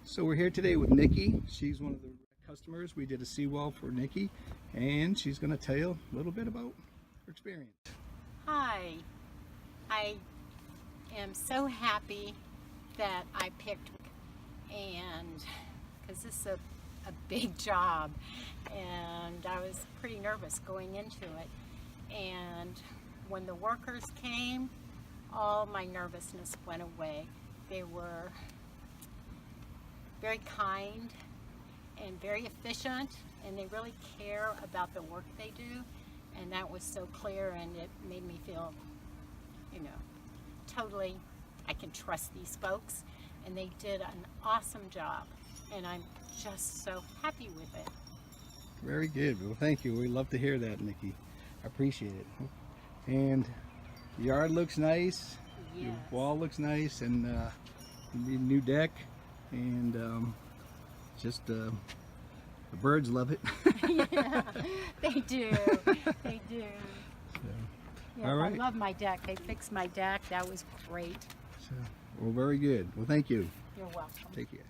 So we're here today with Nikki. She's one of the customers. We did a seawall for Nikki, and she's going to tell you a little bit about her experience. Hi, I am so happy that I picked, and because this is a big job, and I was pretty nervous going into it, and when the workers came, all my nervousness went away. They were very kind and very efficient, and they really care about the work they do, and that was so clear, and it made me feel, you know, totally I can trust these folks, and they did an awesome job, and I'm just so happy with it. Very good. Well, thank you. We love to hear that, Nikki. I appreciate it. And the yard looks nice. Yes. Your wall looks nice, and new deck. And just the birds love it. Yeah, they do. They do. So, Yeah, all right. I love my deck. They fixed my deck. That was great. So, well, very good. Well, thank you. You're welcome. Take care.